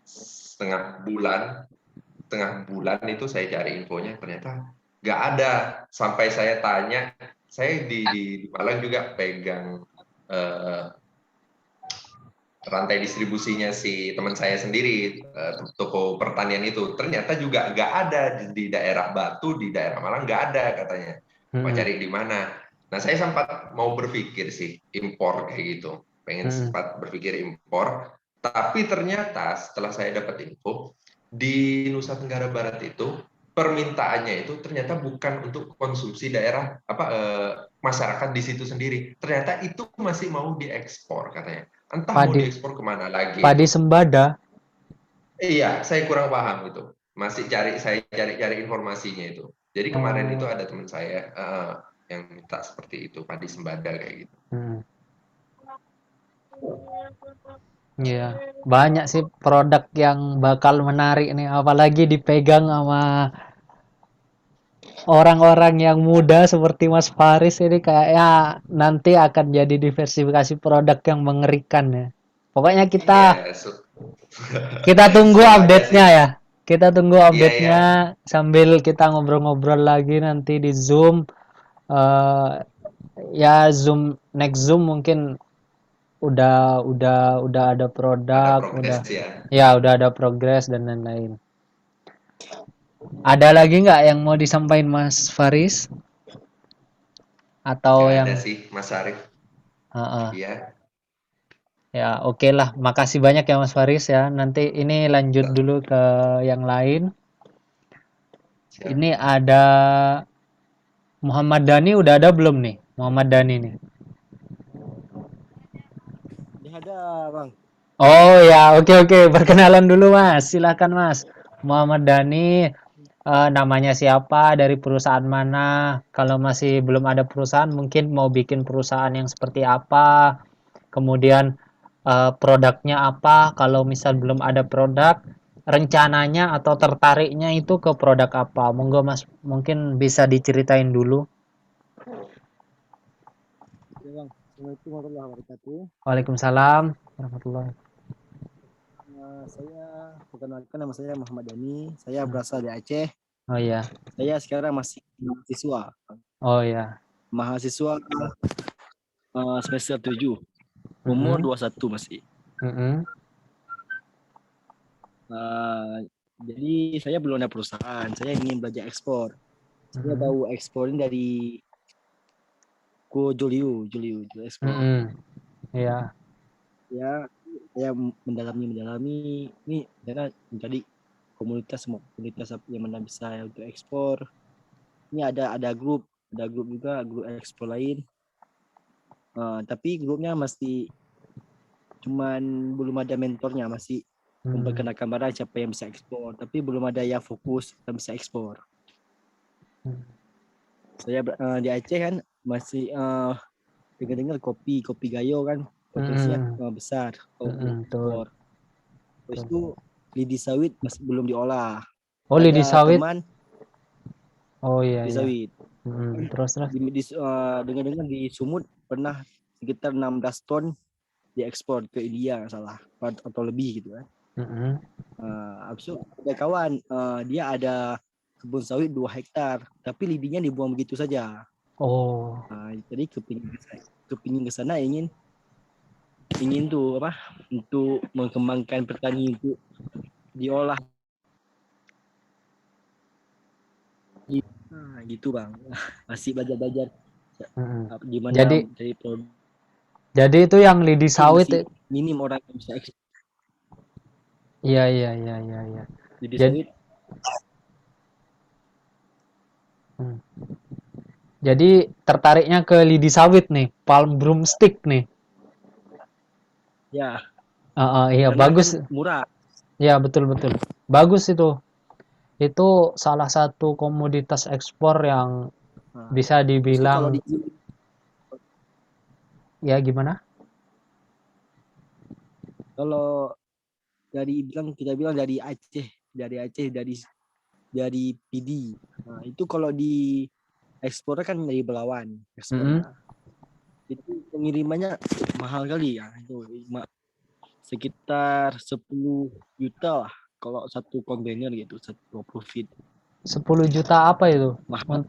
setengah bulan itu saya cari infonya, ternyata nggak ada. Sampai saya tanya, saya di Malang juga pegang rantai distribusinya si teman saya sendiri, toko pertanian itu. Ternyata juga nggak ada di daerah Batu, di daerah Malang nggak ada katanya. Mau cari di mana? Nah, saya sempat mau berpikir sih impor kayak gitu. Pengen sempat berpikir impor, tapi ternyata setelah saya dapat info, di Nusa Tenggara Barat itu permintaannya itu ternyata bukan untuk konsumsi daerah masyarakat di situ sendiri. Ternyata itu masih mau diekspor katanya. Entah mau Padi diekspor kemana lagi padi itu. sembada. Iya, saya kurang paham itu. Saya cari informasinya itu. Jadi kemarin itu Oh. ada teman saya yang minta seperti itu, padi sembada kayak gitu. Hmm. Iya, banyak sih produk yang bakal menarik nih, apalagi dipegang sama orang-orang yang muda seperti Mas Faris ini kayaknya nanti akan jadi diversifikasi produk yang mengerikan ya. Pokoknya kita Iya, kita tunggu semoga aja sih. update-nya ya. Kita tunggu Iya ya, update-nya sambil kita ngobrol-ngobrol lagi nanti di Zoom. eh Ya Zoom next Zoom mungkin udah ada ada produk, progres ya. udah ada progres dan lain-lain. Ada lagi nggak yang mau disampaikan Mas Faris atau Nggak ada yang sih, Mas Arif. uh, Iya. ya oke lah, makasih banyak ya Mas Faris ya. Nanti ini lanjut dulu ke yang lain. Ini Siap. ada Muhammad Dhani, udah ada belum nih? Muhammad Dhani nih. Dia ada bang. Oh ya, oke oke. Perkenalan dulu Mas. Silakan Mas. Muhammad Dhani, namanya siapa, dari perusahaan mana? Kalau masih belum ada perusahaan, mungkin mau bikin perusahaan yang seperti apa? Kemudian produknya apa? Kalau misal belum ada produk, rencananya atau tertariknya itu ke produk apa? Monggo Mas, mungkin bisa diceritain dulu. Ya bang. Assalamualaikum warahmatullahi wabarakatuh. Waalaikumsalam warahmatullahi. Saya perkenalkan, nama saya Muhammad Dhani. Saya wabarakatuh. berasal dari Aceh. Oh iya. Saya sekarang masih mahasiswa. Oh iya. Mahasiswa semester 7. Umur Mm-mm. 21 masih. Mm-mm. Jadi saya belum ada perusahaan. Saya ingin belajar ekspor. Saya Mm-mm. tahu ekspor ini dari Ko Juliu ekspor. Mm-mm. Iya. Ya, saya mendalami ini karena menjadi komunitas yang mana bisa untuk ekspor. Ini ada grup juga, grup ekspor lain. Tapi grupnya masih cuman belum ada mentornya, masih Mm. memperkenalkan barang siapa yang bisa ekspor, tapi belum ada yang fokus yang bisa ekspor. Mm. Saya di Aceh kan masih dengar-dengar kopi gayo kan potensinya Mm. besar untuk Mm. Betul. ekspor. Terus Betul. itu lidi sawit masih belum diolah. Oh, lidi Ada sawit. teman Oh iya lidi iya. sawit. Mm. Terus terus. Dengar-dengar di Sumut pernah sekitar 16 ton diekspor ke India nggak salah atau lebih gitu kan. Mm-mm. Habis itu ada kawan dia ada kebun sawit 2 hektar tapi lidinya dibuang begitu saja. Oh. Jadi kepingin ke sana ingin tuh apa untuk mengembangkan pertanian untuk diolah gitu bang. Masih belajar Mm-mm. gimana Jadi dari produk itu yang lidi sawit. masih minim orang yang bisa ekspor Iya iya iya iya iya. lidi Jadi sawit. mm. Jadi tertariknya ke lidi sawit nih, palm broomstick nih. Ya, Iya karena kan bagus. murah. Iya betul betul. Bagus itu. Itu salah satu komoditas ekspor yang bisa Habis itu kalau dibilang ya gimana? kalau kita bilang dari Aceh dari PD. Itu kalau di ekspor kan dari Belawan Mm-mm. ekspornya. Itu pengirimannya mahal kali ya. Itu sekitar 10 juta lah kalau satu kontainer gitu, 20 feet. 10 juta apa itu? Mahal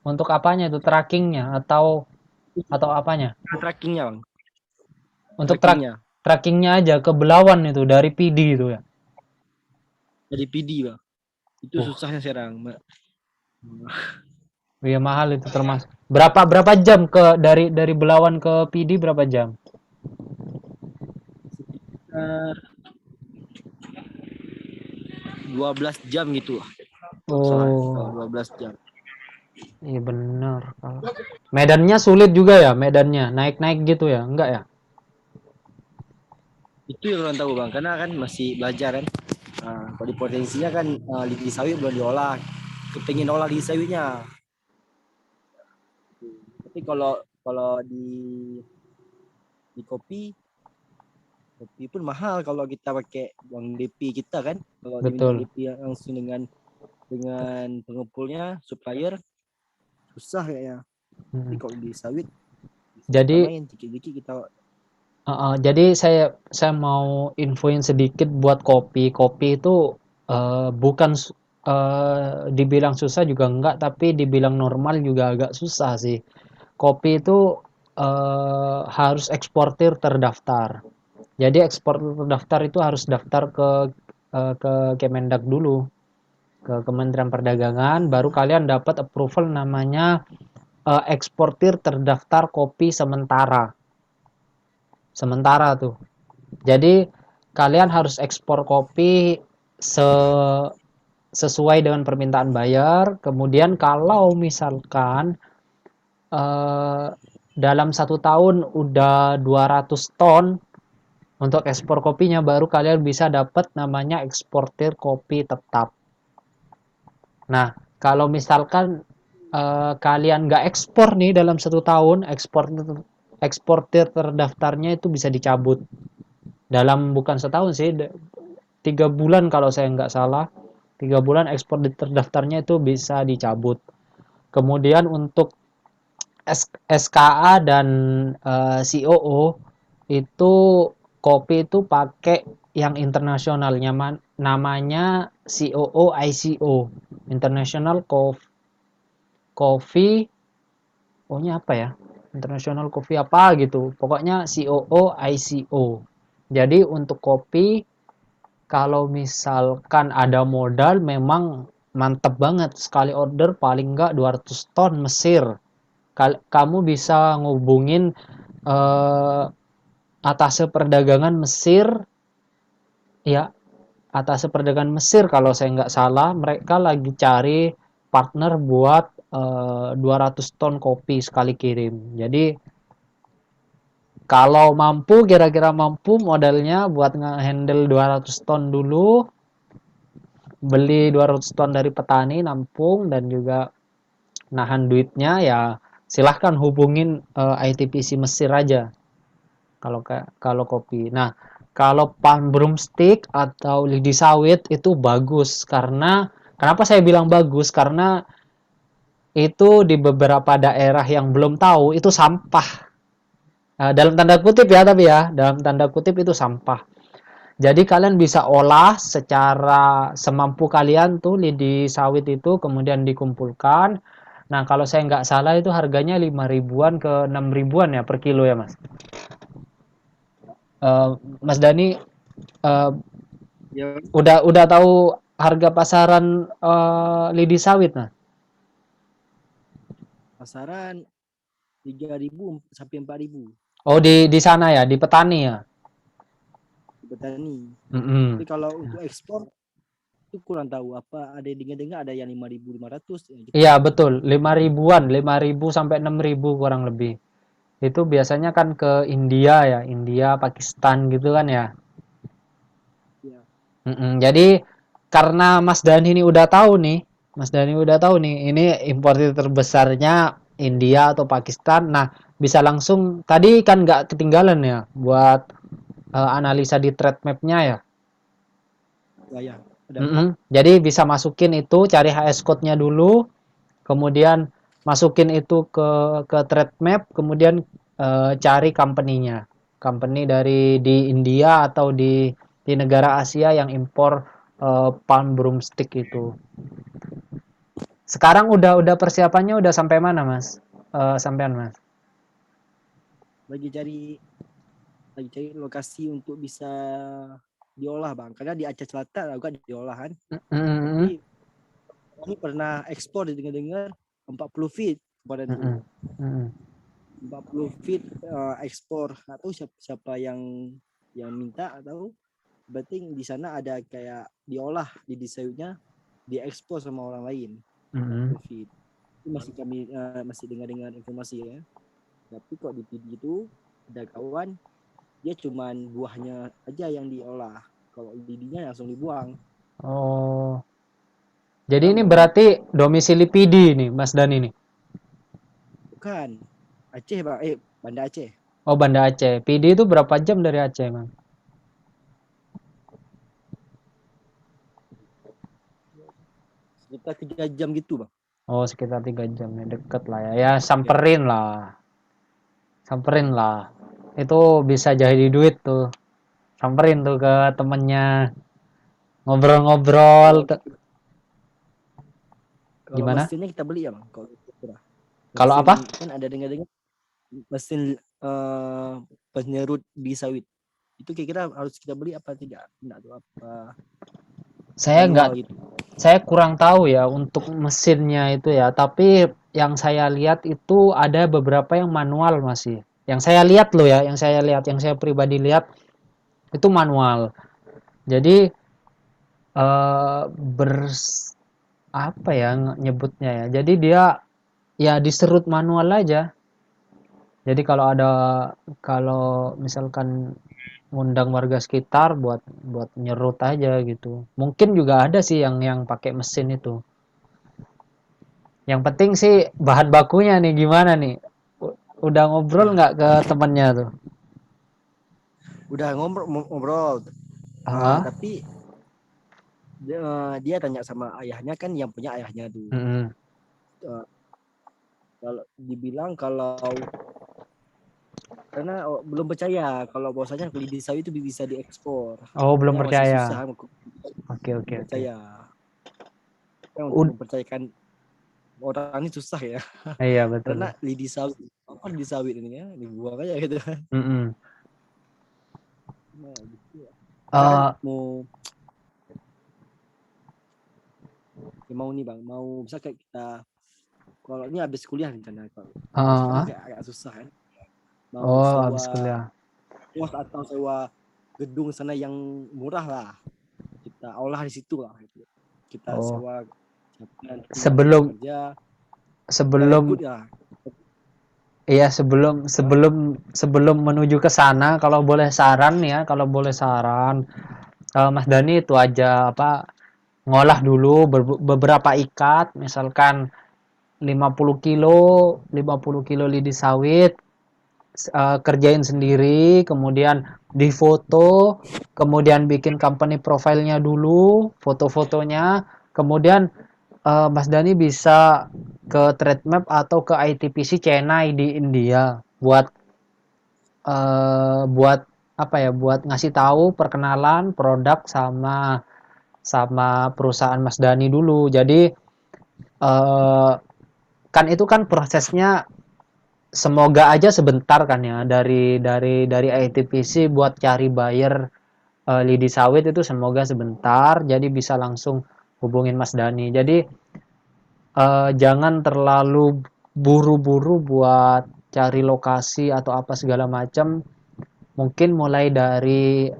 Untuk apanya itu? Trackingnya atau apanya? trackingnya bang, Untuk trackingnya trackingnya aja ke Belawan itu dari PD itu ya. dari PD bang. Itu Uh, susahnya sekarang. iya mahal itu termasuk. Berapa jam dari Belawan ke PD berapa jam? Sekitar 12 jam gitu lah. Salah, Oh, 12 jam. iya benar. Medannya sulit juga ya, medannya naik-naik gitu ya, enggak ya? Itu yang orang tahu bang, karena kan masih belajar kan. Nah, kalau di potensinya kan lidi sawit belum diolah, kepengen olah lidi sawitnya. Tapi kalau kalau di kopi pun mahal kalau kita pakai uang DP kita kan. Kalau diminta Betul. DP langsung dengan pengepulnya supplier susah kayaknya. Tapi kalau di sawit bisa kita Jadi main dikit-dikit kita. jadi saya mau infoin sedikit buat kopi. Kopi itu bukan dibilang susah juga enggak, tapi dibilang normal juga agak susah sih. Kopi itu harus eksportir terdaftar. Jadi eksportir terdaftar itu harus daftar ke Kemendak dulu, ke Kementerian Perdagangan, baru kalian dapat approval namanya eksportir terdaftar kopi sementara. Sementara tuh. Jadi kalian harus ekspor kopi sesuai dengan permintaan buyer. Kemudian kalau misalkan dalam 1 tahun udah 200 ton untuk ekspor kopinya, baru kalian bisa dapat namanya eksportir kopi tetap. Nah, kalau misalkan kalian nggak ekspor nih dalam 1 tahun, eksportir terdaftarnya itu bisa dicabut. Dalam bukan setahun sih, 3 bulan kalau saya nggak salah, 3 bulan ekspor terdaftarnya itu bisa dicabut. Kemudian untuk SKA dan COO itu kopi itu pakai yang internasionalnya, namanya COO ICO, International Coffee, nya apa ya? International Coffee apa gitu. Pokoknya COO ICO. Jadi untuk kopi kalau misalkan ada modal memang mantep banget, sekali order paling enggak 200 ton Mesir. Kamu bisa ngubungin atase perdagangan Mesir, ya atase perdagangan Mesir kalau saya nggak salah, mereka lagi cari partner buat 200 ton kopi sekali kirim. Jadi kalau mampu, kira-kira mampu modalnya buat nge-handle 200 ton dulu, beli 200 ton dari petani, nampung, dan juga nahan duitnya, ya silahkan hubungin ITPC Mesir aja kalau kopi. Nah, kalau palm broomstick atau lidi sawit itu bagus, karena kenapa saya bilang bagus? Karena itu di beberapa daerah yang belum tahu itu sampah. Dalam tanda kutip ya, tapi ya dalam tanda kutip itu sampah. Jadi kalian bisa olah secara semampu kalian tuh lidi sawit itu, kemudian dikumpulkan. Nah, kalau saya nggak salah itu harganya 5 ribuan ke 6 ribuan ya per kilo ya, Mas. Mas Dani Ya udah tahu harga pasaran lidi sawit, nah? pasaran 3.000 sampai 4.000 Oh, di sana ya, di petani ya. di petani. Tapi Mm-mm. kalau untuk ekspor itu kurang tahu, apa ada dengar-dengar ada yang 5.500 gitu. Iya, betul. 5 ribuan, 5 ribu sampai 6 ribu kurang lebih. Itu biasanya kan ke India ya, India, Pakistan gitu kan ya. Ya. Jadi karena Mas Dani ini udah tahu nih, Mas Dani udah tahu nih, ini importir terbesarnya India atau Pakistan. Nah, bisa langsung tadi kan nggak ketinggalan ya buat analisa di trade map-nya ya. Ya, ada. Jadi bisa masukin itu, cari HS code-nya dulu, kemudian masukin itu ke trade map, kemudian cari company-nya. company dari di India atau di negara Asia yang impor palm broomstick itu. Sekarang udah persiapannya udah sampai mana, Mas? Sampean, Mas? lagi cari lokasi untuk bisa diolah bang, karena di Aceh Selatan juga diolah kan, Mm-mm. tapi kami pernah ekspor dengar 40 feet pada Mm-mm. itu. Mm-mm. 40 feet ekspor, nggak tahu siapa yang minta atau berarti di sana ada kayak diolah di sayurnya diekspor sama orang lain. Mm-mm. 40 feet itu masih kami masih dengar informasi ya, tapi kok di PD itu ada kawan dia cuman buahnya aja yang diolah, kalau lidinya langsung dibuang. Oh. Jadi Kita ini mau berarti domisili PD nih, Mas Dani nih. bukan Aceh bang, Banda Aceh. Oh, Banda Aceh. PD itu berapa jam dari Aceh, Bang? Sekitar 3 jam gitu bang. Oh, sekitar 3 jam ya, deket lah ya. Ya, Ya. samperin lah. Itu bisa jadi duit tuh. Samperin tuh ke temennya, ngobrol-ngobrol. Kalau kalau Gimana? mesinnya kita beli ya bang. Kalau murah. Kalau Mesin apa? kan ada dengar-dengar mesin penyerut biji sawit. Itu kira-kira harus kita beli apa tidak? Enggak tuh apa Saya manual nggak, gitu. saya kurang tahu ya untuk mesinnya itu ya. Tapi yang saya lihat itu ada beberapa yang manual masih. Yang saya lihat loh ya, yang saya pribadi lihat itu manual. Jadi eh apa ya nyebutnya ya. Jadi dia ya diserut manual aja. Jadi kalau misalkan ngundang warga sekitar buat buat nyerut aja gitu. Mungkin juga ada sih yang pakai mesin itu. Yang penting sih bahan bakunya nih gimana nih? Udah ngobrol Nah, nggak ke temennya tuh? udah ngobrol. Ah, Tapi dia tanya sama ayahnya kan, yang punya ayahnya tuh. mm-mm. Eh, Kalau dibilang kalau karena belum percaya kalau bahwasanya kelidi sawit itu bisa diekspor, Oh, belum karena masih percaya. susah Oke, oke, oke. percaya. Kan untuk mempercayakan orang ini susah ya, Iya betul. karena lidi sawit apa, lidi sawit ini ya dibuang aja gitu kan. Mm-mm. Nah, gitu. Kita kan Eh, mau nih bang, mau bisa kayak kita kalau ini habis kuliah rencana, kalau sekarang ah, kayak agak susah kan, mau oh, habis sewa kuliah. kos atau sewa gedung sana yang murah lah, kita olah di situ lah gitu. Kita Oh, sewa nanti yang sebelum kerja yang sebelum good ya. iya sebelum menuju ke sana, kalau boleh saran ya, kalau boleh saran, Mas Dani itu aja apa ngolah dulu beberapa ikat, misalkan 50 kilo lidi sawit, kerjain sendiri, kemudian difoto, kemudian bikin company profile-nya dulu, foto-fotonya, kemudian Mas Dani bisa ke Trademap atau ke ITPC Chennai di India buat apa ya, buat ngasih tahu perkenalan produk sama sama perusahaan Mas Dani dulu. Jadi eh, kan itu kan prosesnya semoga aja sebentar kan ya, dari ITPC buat cari buyer lidi sawit itu semoga sebentar, jadi bisa langsung hubungin Mas Dani. Jadi jangan terlalu buru-buru buat cari lokasi atau apa segala macam. Mungkin mulai dari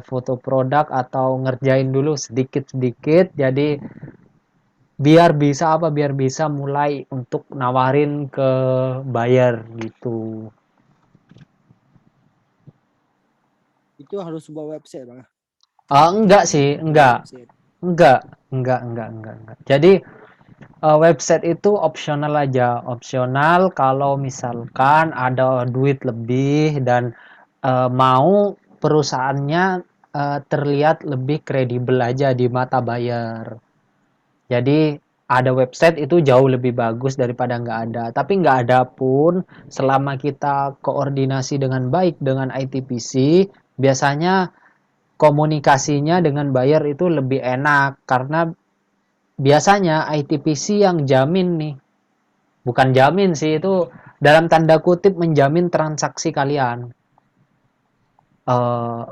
foto produk atau ngerjain dulu sedikit-sedikit. Jadi biar bisa mulai untuk nawarin ke buyer gitu. Itu harus sebuah website bang. Enggak sih, Sebuah website. enggak. Jadi website itu opsional aja, opsional kalau misalkan ada duit lebih dan mau perusahaannya terlihat lebih kredibel aja di mata buyer. Jadi ada website itu jauh lebih bagus daripada nggak ada. Tapi nggak ada pun, selama kita koordinasi dengan baik dengan ITPC, biasanya komunikasinya dengan buyer itu lebih enak karena biasanya ITPC yang jamin nih, bukan jamin sih, itu dalam tanda kutip menjamin transaksi kalian. Eh,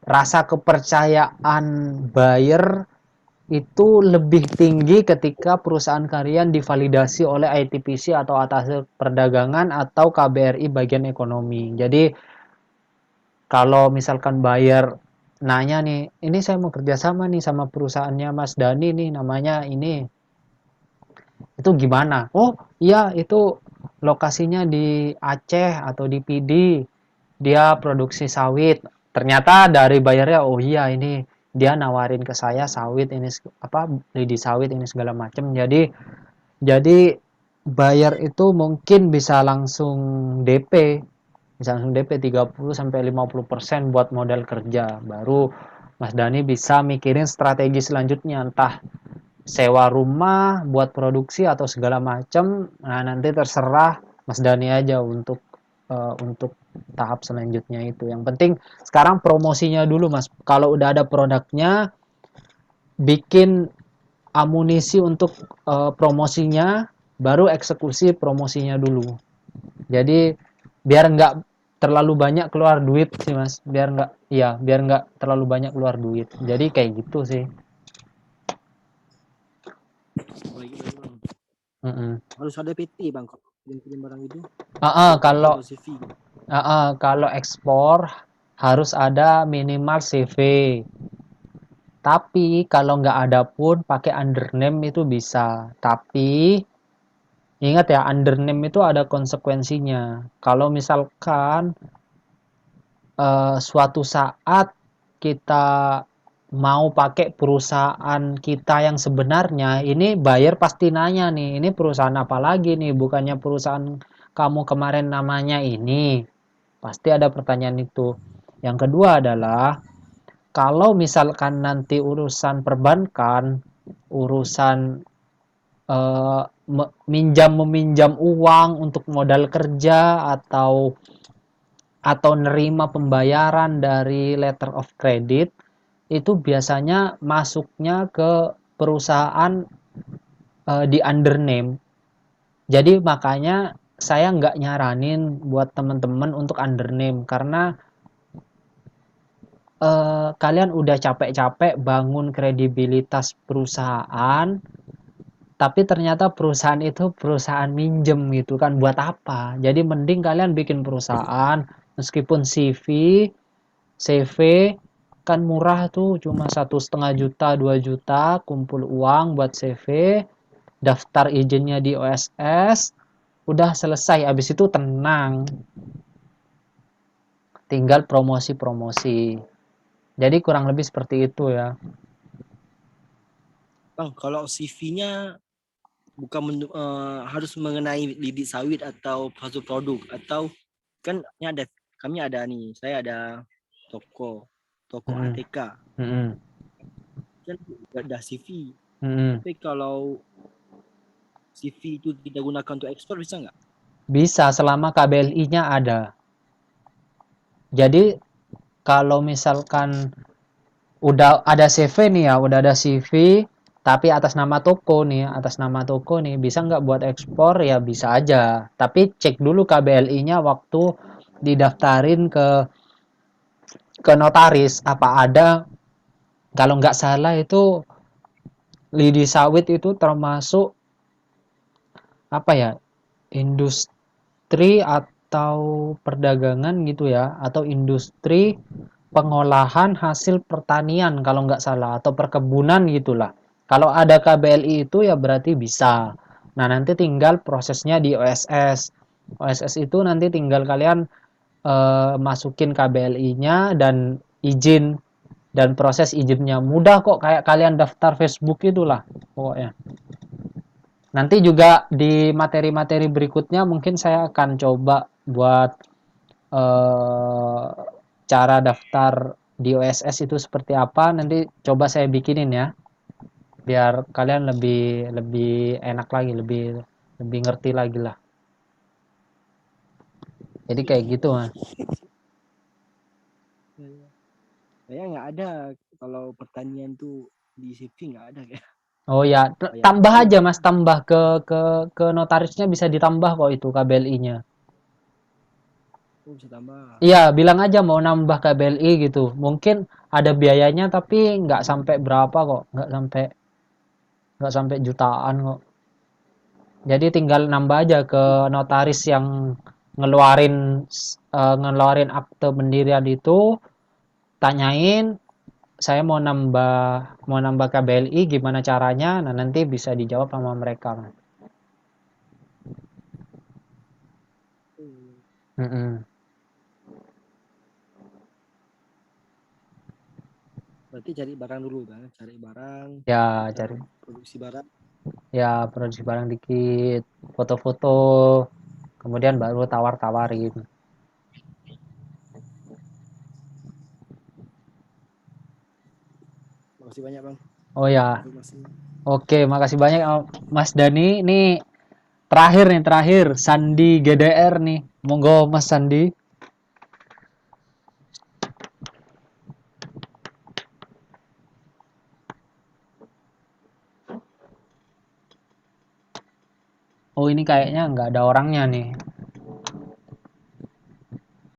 Rasa kepercayaan buyer itu lebih tinggi ketika perusahaan kalian divalidasi oleh ITPC atau atas perdagangan atau KBRI bagian ekonomi. Jadi kalau misalkan buyer nanya nih, ini saya mau kerjasama nih sama perusahaannya Mas Dani nih, namanya ini, itu gimana? Oh iya, itu lokasinya di Aceh atau di PD, dia produksi sawit. Ternyata dari bayarnya, oh iya ini dia nawarin ke saya sawit ini apa, lidi sawit ini segala macam. Jadi bayar itu mungkin bisa langsung DP, bisa langsung DP 30 sampai 50% buat modal kerja. Baru Mas Dani bisa mikirin strategi selanjutnya, entah sewa rumah buat produksi atau segala macam. Nah, nanti terserah Mas Dani aja untuk tahap selanjutnya itu. Yang penting sekarang promosinya dulu, Mas. Kalau udah ada produknya, bikin amunisi untuk promosinya, baru eksekusi promosinya dulu. Jadi biar nggak terlalu banyak keluar duit sih, Mas. Biar nggak terlalu banyak keluar duit. Jadi kayak gitu sih. Harus ada PT bang, kalau kirim barang itu. Kalau CV. kalau ekspor harus ada minimal CV. Tapi kalau nggak ada pun pakai undername itu bisa. Tapi ingat ya, undername itu ada konsekuensinya. Kalau misalkan suatu saat kita mau pakai perusahaan kita yang sebenarnya, ini buyer pasti nanya nih, ini perusahaan apa lagi nih? Bukannya perusahaan kamu kemarin namanya ini. Pasti ada pertanyaan itu. Yang kedua adalah, kalau misalkan nanti urusan perbankan, urusan meminjam uang untuk modal kerja atau nerima pembayaran dari letter of credit, itu biasanya masuknya ke perusahaan di undername. Jadi makanya saya nggak nyaranin buat teman-teman untuk undername, karena kalian udah capek-capek bangun kredibilitas perusahaan, tapi ternyata perusahaan itu perusahaan minjem gitu kan, buat apa? Jadi mending kalian bikin perusahaan, meskipun CV kan murah tuh, cuma 1,5 juta 2 juta, kumpul uang buat CV, daftar izinnya di OSS, udah selesai. Abis itu tenang, tinggal promosi-promosi. Jadi kurang lebih seperti itu ya. Bang, kalau CV-nya bukan harus mengenai lidi sawit atau suatu produk, atau kan saya ada toko ATK kan ada CV. Tapi kalau CV itu kita gunakan untuk ekspor bisa nggak? Bisa, selama KBLI-nya ada. Jadi kalau misalkan udah ada CV nih ya, udah ada CV, tapi atas nama toko nih, bisa nggak buat ekspor? Ya bisa aja. Tapi cek dulu KBLI-nya waktu didaftarin ke notaris, apa ada. Kalau nggak salah itu lidi sawit itu termasuk apa ya, industri atau perdagangan gitu ya, atau industri pengolahan hasil pertanian kalau nggak salah, atau perkebunan gitulah. Kalau ada KBLI itu ya berarti bisa. Nah, nanti tinggal prosesnya di OSS. OSS itu nanti tinggal kalian masukin KBLI-nya dan izin, dan proses izinnya mudah kok, kayak kalian daftar Facebook itulah pokoknya. Nanti juga di materi-materi berikutnya mungkin saya akan coba buat cara daftar di OSS itu seperti apa. Nanti coba saya bikinin ya. biar kalian lebih lebih enak lagi, lebih lebih ngerti lagi lah. Jadi kayak gitu Mas. Saya nggak ada kalau pertanian tuh di CV nggak ada ya. Oh ya, Kayak tambah ini aja Mas, tambah ke notarisnya bisa ditambah kok itu KBLI-nya. bisa tambah. Iya, bilang aja mau nambah KBLI gitu. Mungkin ada biayanya tapi nggak sampai berapa kok, nggak sampai jutaan kok. Jadi tinggal nambah aja ke notaris yang ngeluarin akte pendirian itu, tanyain saya mau nambah KBLI gimana caranya. Nah, nanti bisa dijawab sama mereka. Mm-mm. Berarti cari barang dulu kan, cari barang, Ya, kita cari produksi barang. ya produksi barang dikit, foto-foto, kemudian baru tawar-tawarin. Makasih banyak bang Oh ya, informasinya. oke, makasih banyak Mas Dani. Ini terakhir Sandi GDR nih. Monggo Mas Sandi. Oh, ini kayaknya nggak ada orangnya nih.